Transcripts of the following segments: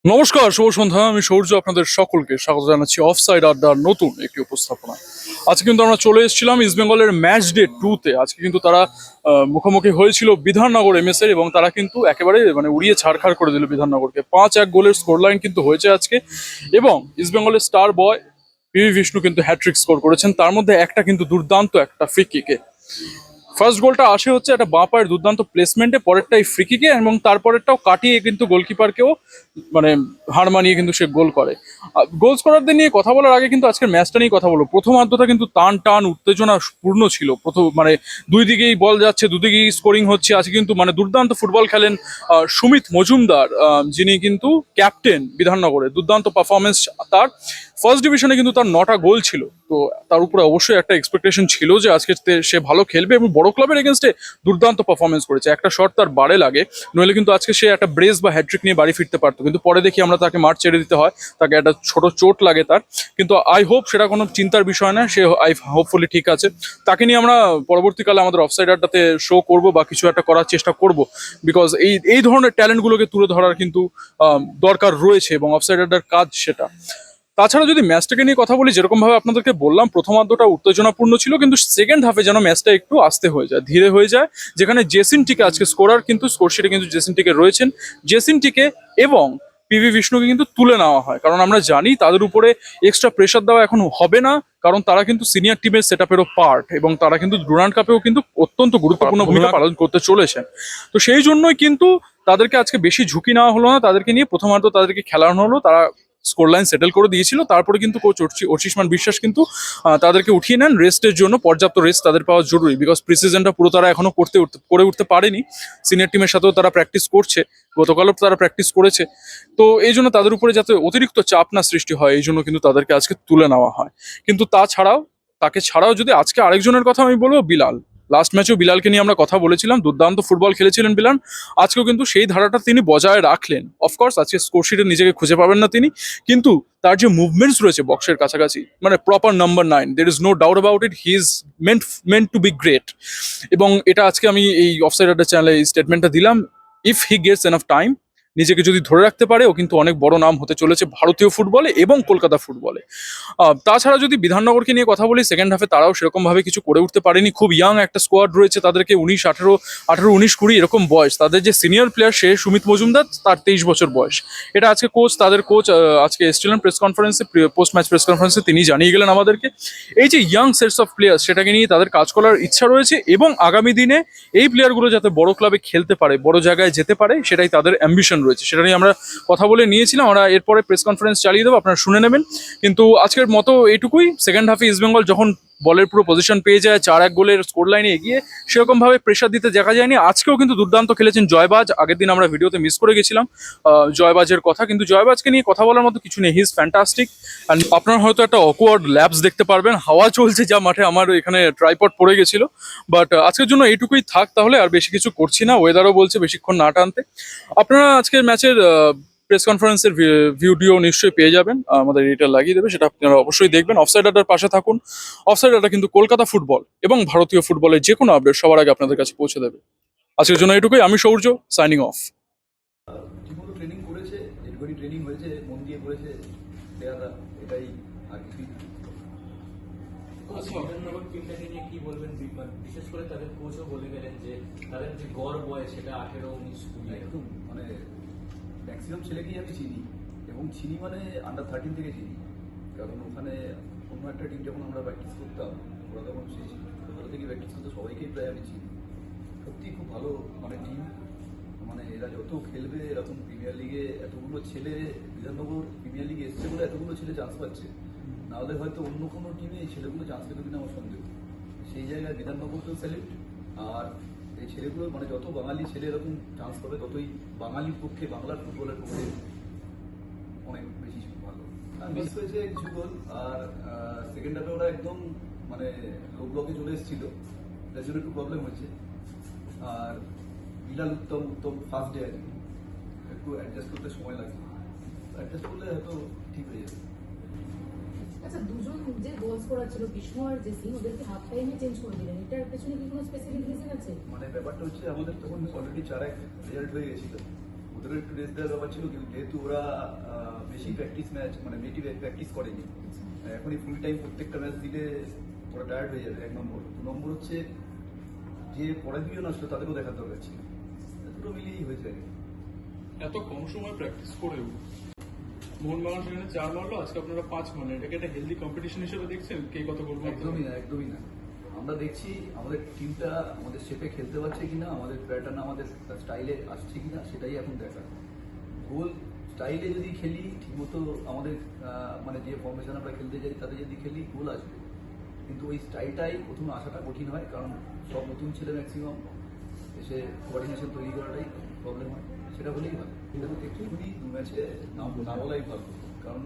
নমস্কার, শুভ সন্ধ্যা। আমি সৌর্য, আপনাদের সকলকে স্বাগত জানাচ্ছি অফসাইড আড্ডার নতুন একটি উপস্থাপনা। আজকে কিন্তু আমরা চলে এসেছিলাম ইস্ট বেঙ্গলের ম্যাচ ডে 2-তে। আজকে কিন্তু তারা মুখোমুখি হয়েছিল বিধাননগর এমএস এর, এবং তারা কিন্তু একেবারে উড়িয়ে ছাড়খাড় করে দিল বিধাননগরকে। 5-1 গোলের স্কোর লাইন কিন্তু হয়েছে আজকে। এবং ইস্ট বেঙ্গলের স্টার বয় পিভি বিষ্ণু কিন্তু হ্যাট্রিক স্কোর করেছেন, তার মধ্যে একটা কিন্তু দুর্দান্ত একটা ফ্রি কিকে। ফার্স্ট গোলটা আসে হচ্ছে একটা বাঁ পায়ের দুর্দান্ত প্লেসমেন্টে, পরেরটাই ফ্রি কিকে, এবং তারপরেরটাও কাটিয়ে কিন্তু গোলকিপারকেও মানে হার মানিয়ে কিন্তু সে গোল করে। গোল স্কোরারদের নিয়ে কথা বলার আগে কিন্তু আজকের ম্যাচটা নিয়ে কথা বলবো। প্রথমার্ধটা কিন্তু টান টান উত্তেজনা পূর্ণ ছিল। প্রথম দুই দিকেই বল যাচ্ছে, দুদিকেই স্কোরিং হচ্ছে। আজকে কিন্তু দুর্দান্ত ফুটবল খেলেন সুমিত মজুমদার, যিনি কিন্তু ক্যাপ্টেন বিধাননগরে। দুর্দান্ত পারফরমেন্স তার। ফার্স্ট ডিভিশনে কিন্তু তার 9টা গোল ছিল, তো তার উপরে অবশ্যই একটা এক্সপেকটেশন ছিল যে আজকে সে ভালো খেলবে, এবং বড় ক্লাবের এগেনস্টে দুর্দান্ত পারফরমেন্স করেছে। একটা শট তার বারে লাগে, নইলে কিন্তু আজকে সে একটা ব্রেস বা হ্যাট্রিক নিয়ে বাড়ি ফিরতে পারতো। কিন্তু পরে দেখি আমরা তাকে মাঠ ছেড়ে দিতে হয়, তাকে একটা ছোট চোট লাগে তার। কিন্তু আই হোপ সেটা কোনো চিন্তার বিষয় না, সে হোপফুলি ঠিক আছে। তাকে নিয়ে আমরা পরবর্তীকালে আমাদের অফসাইড আড্ডাতে শো করব বা কিছু একটা করার চেষ্টা করব, বিকজ এই ধরনের ট্যালেন্টগুলোকে তুলে ধরার কিন্তু দরকার রয়েছে, এবং অফসাইড আড্ডার কাজ সেটা। তাছাড়া যদি ম্যাচটাকে নিয়ে কথা বলি, যেরকম ভাবে আপনাদেরকে বললাম, প্রথমার্ধটা উত্তেজনাপূর্ণ ছিল, কিন্তু সেকেন্ড হাফে যেন ম্যাচটা একটু আস্তে হয়ে যায়, ধীরে হয়ে যায়। যেখানে জেসিন টিকে আজকে স্কোরার, কিন্তু স্কোরশিটে কিন্তু জেসিন টিকে রয়েছেন। জেসিন টিকে এবং পিভি বিষ্ণুকে কিন্তু তুলে নেওয়া হয়, কারণ আমরা জানি তাদের উপরে এক্সট্রা প্রেশার দেওয়া এখন হবে না, কারণ তারা কিন্তু সিনিয়র টিমের সেট আপেরও পার্ট, এবং তারা কিন্তু ডুরান্ড কাপেও কিন্তু অত্যন্ত গুরুত্বপূর্ণ ভূমিকা পালন করতে চলেছেন। তো সেই জন্যই কিন্তু তাদেরকে আজকে বেশি ঝুঁকি নেওয়া হলো না, তাদেরকে নিয়ে প্রথমার্ধ তাদেরকে খেলানো হলো। তারা স্কোর লাইন সেটেল করে দিয়েছিল। তারপরে কিন্তু কোচ অর্চিষ্মান বিশ্বাস কিন্তু তাদেরকে উঠিয়ে নেন রেস্টের জন্য। পর্যাপ্ত রেস্ট তাদের পাওয়া জরুরি, বিকজ প্রিসিজনটা পুরো তারা এখনো করে উঠতে পারেনি। সিনিয়র টিমের সাথেও তারা প্র্যাকটিস করছে, গতকালও তারা প্র্যাকটিস করেছে। তো এই জন্য তাদের উপরে যাতে অতিরিক্ত চাপ না সৃষ্টি হয়, এই জন্য কিন্তু তাদেরকে আজকে তুলে নেওয়া হয়। কিন্তু তাকে ছাড়াও যদি আজকে আরেকজনের কথা আমি বলবো, বিলাল। লাস্ট ম্যাচেও বিলালকে নিয়ে আমরা কথা বলেছিলাম, দুর্দান্ত ফুটবল খেলেছিলেন বিলাল। আজকেও কিন্তু সেই ধারাটা তিনি বজায় রাখলেন। অফকোর্স আজকে স্কোরশিটে নিজেকে খুঁজে পাবেন না তিনি, কিন্তু তার যে মুভমেন্টস রয়েছে বক্সের কাছাকাছি, proper number 9, there is no doubt about it, he is meant to be great. এবং এটা আজকে আমি এই অফসাইড আড্ডা চ্যানেলে এই স্টেটমেন্টটা দিলাম। If he gets enough time, নিজেকে যদি ধরে রাখতে পারে, ও কিন্তু অনেক বড় নাম হতে চলেছে ভারতীয় ফুটবলে এবং কলকাতা ফুটবলে। তাছাড়া যদি বিধাননগরকে নিয়ে কথা বলি, সেকেন্ড হাফে তারাও সেরকম ভাবে কিছু করে উঠতে পারেনি। খুব ইয়াং একটা স্কোয়াড রয়েছে তাদেরকে, 18, 19, 20 এরকম বয়স। তাদের যে সিনিয়র প্লেয়ার সে সুমিত মজুমদার, তার 23 বছর বয়স। এটা আজকে তাদের কোচ আজকে এসেছিলেন প্রেস কনফারেন্সে, পোস্ট ম্যাচ প্রেস কনফারেন্সে তিনি জানিয়ে গেলেন আমাদেরকে, এই যে ইয়াং সেটস অফ প্লেয়ার, সেটাকে নিয়ে তাদের কাজ করার ইচ্ছা রয়েছে, এবং আগামী দিনে এই প্লেয়ারগুলো যাতে বড় ক্লাবে খেলতে পারে, বড় জায়গায় যেতে পারে, সেটাই তাদের অ্যাম্বিশন রয়েছে। সেটা নিয়ে আমরা কথা বলে নিয়েছিলাম, আমরা এরপরে প্রেস কনফারেন্স চালিয়ে দেবো, আপনারা শুনে নেবেন। কিন্তু আজকের মতো এইটুকুই। সেকেন্ড হাফে ইস্ট বেঙ্গল যখন বলের পুরো পজিশন পেয়ে যায়, 4-1 গোলের স্কোর লাইনে এগিয়ে, সেরকম ভাবে প্রেশার দিতে দেখা যায়নি। আজকেও কিন্তু দুর্দান্ত খেলেছেন জয়বাজ। আগের দিন আমরা ভিডিওতে মিস করে গেছিলাম জয়বাজের কথা, কিন্তু জয়বাজকে নিয়ে কথা বলার মতো কিছু নেই। He is fantastic. অ্যান্ড আপনারা হয়তো একটা অকওয়ার্ড ল্যাপস দেখতে পারবেন, হাওয়া চলছে যা মাঠে, আমার এখানে ট্রাইপড পড়ে গেছিল। বাট আজকের জন্য এইটুকুই থাক তাহলে, আর বেশি কিছু করছি না। ওয়েদারও বলছে বেশিক্ষণ না টানতে। আপনারা আজকের ম্যাচের প্রেস কনফারেন্সের ভিডিও নিশ্চয়ই পেয়ে যাবেন, আমাদের এডিটর লাগিয়ে দেবে, সেটা আপনারা অবশ্যই দেখবেন। অফসাইড আড্ডার পাশে থাকুন। অফসাইড আড্ডা কিন্তু কলকাতা ফুটবল এবং ভারতীয় ফুটবলের যে কোনো আপডেট সবার আগে আপনাদের কাছে পৌঁছে দেবে। আজকের জন্য এটুকুই। আমি সৌর্য, সাইনিং অফ। ঠিকমতো ট্রেনিং করেছে, যেটুকুনি ট্রেনিং হয়েছে মন দিয়ে করেছে প্লেয়াররা, এটাই আর কিছুই না। বিধাননগর টিমটাকে নিয়ে কি বলবেন? বিশেষ করে তাদের কোচও বলে গেলেন যে তাদের যে গড় বয়স সেটা 18, 19, 20। একদম ম্যাক্সিমাম ছেলেকেই আমি চিনি, এবং চিনি আন্ডার 13 থেকে চিনি। কারণ ওখানে অন্য একটা টিম যখন আমরা প্র্যাকটিস করতাম, ওরা তখন সেই ছোটবেলা থেকে প্র্যাকটিস করতো, সবাইকেই প্রায় আমি চিনি। সত্যি খুব ভালো টিম। এরা যত খেলবে, এরকম প্রিমিয়ার লিগে এতগুলো ছেলে, বিধাননগর প্রিমিয়ার লিগে এসছে বলে এতগুলো ছেলে চান্স পাচ্ছে, নাহলে হয়তো অন্য কোনো টিমে এই ছেলেগুলো চান্স পেত কিনা আমার সন্দেহ। সেই জায়গায় বিধাননগরকেও স্যালিউট। আর এই ছেলেগুলো যত বাঙালি ছেলে এরকম চান্স পাবে, ততই বাঙালির পক্ষে, বাংলার ফুটবলের পক্ষে অনেক বেশি ভালো। মিস হয়েছে কিছু গোল, আর সেকেন্ড হাফে ওরা একদম লো ব্লকে চলে এসেছিল, তার জন্য একটু প্রবলেম হয়েছে। আর বিলাল উত্তম ফার্স্ট ডে আছে, একটু অ্যাডজাস্ট করতে সময় লাগছে, অ্যাডজাস্ট করলে হয়তো ঠিক হয়ে যাবে। আচ্ছা, দুজন যে গোল স্কোরার ছিল বিষ্ণু আর জেসি, ওদেরকে হাফ টাইমে চেঞ্জ করে দিলেন, এটার পেছনে কি কোনো স্পেসিফিক রিজন আছে? ব্যাপারটা হচ্ছে আমাদের তখন অলরেডি 4-1 রেজাল্ট হয়ে গেছিল, ওদের একটু রেস্ট দেওয়ার ব্যাপার ছিল, কিন্তু যেহেতু ওরা বেশি প্র্যাকটিস ম্যাচ মানে নেটিভ প্র্যাকটিস করেনি, এখনই ফুল টাইম প্রত্যেকটা ম্যাচ দিলে ওরা টায়ার্ড হয়ে যাবে। 1 নম্বর। 2 নম্বর হচ্ছে যে পরের দুজন আসলো তাদেরও দেখার দরকার ছিল। দুটো মিলিয়েই হয়েছে আর কি। এত কম সময় প্র্যাকটিস করেও মোহনবাগান সেখানে 4 মারলো, আজকে আপনারা 5 মারলেন। এটাকে একটা হেলদি কম্পিটিশন হিসেবে দেখছেন? কে কত গোল মারতে পারে? একদমই না, একদমই না। আমরা দেখছি আমাদের টিমটা আমাদের শেপে খেলতে পারছে কিনা, আমাদের প্যাটার্ন আমাদের স্টাইলে আসছে কিনা, সেটাই এখন দেখা। গোল স্টাইলে যদি খেলি ঠিকমতো আমাদের মানে যে ফর্মেশন আমরা খেলতে যাই তাতে যদি খেলি গোল আসবে, কিন্তু ওই স্টাইলটাই প্রথমে আসাটা কঠিন হয়, কারণ সব নতুন ছেলে ম্যাক্সিমাম এসে কোঅর্ডিনেশন তৈরি করাটাই প্রবলেম হয়। সেটা হলেই হয়, কিন্তু একটুখানি 2 ম্যাচে না বলাই ভালো, কারণ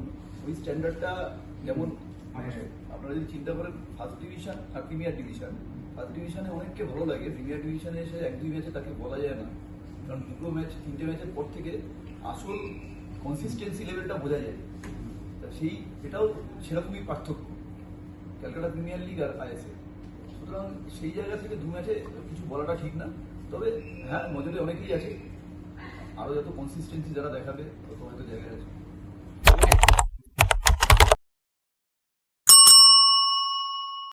ওই স্ট্যান্ডার্ডটা যেমন আপনারা যদি চিন্তা করেন ফার্স্ট ডিভিশন আর প্রিমিয়ার ডিভিশন, ফার্স্ট ডিভিশনে অনেককে ভালো লাগে, প্রিমিয়ার ডিভিশনে এসে 1-2 ম্যাচে তাকে বলা যায় না, কারণ 2 ম্যাচ 3টে ম্যাচের পর থেকে আসল কনসিস্টেন্সি লেভেলটা বোঝা যায়। তা এটাও সেরকমই পার্থক্য ক্যালকাটা প্রিমিয়ার লিগ আর আইএসএ। সুতরাং সেই জায়গা থেকে 2 ম্যাচে কিছু বলাটা ঠিক না, তবে হ্যাঁ নজরে অনেকেই আছে, আরও যত কনসিস্টেন্সি যারা দেখাবে তত হয়তো জায়গায় আছে।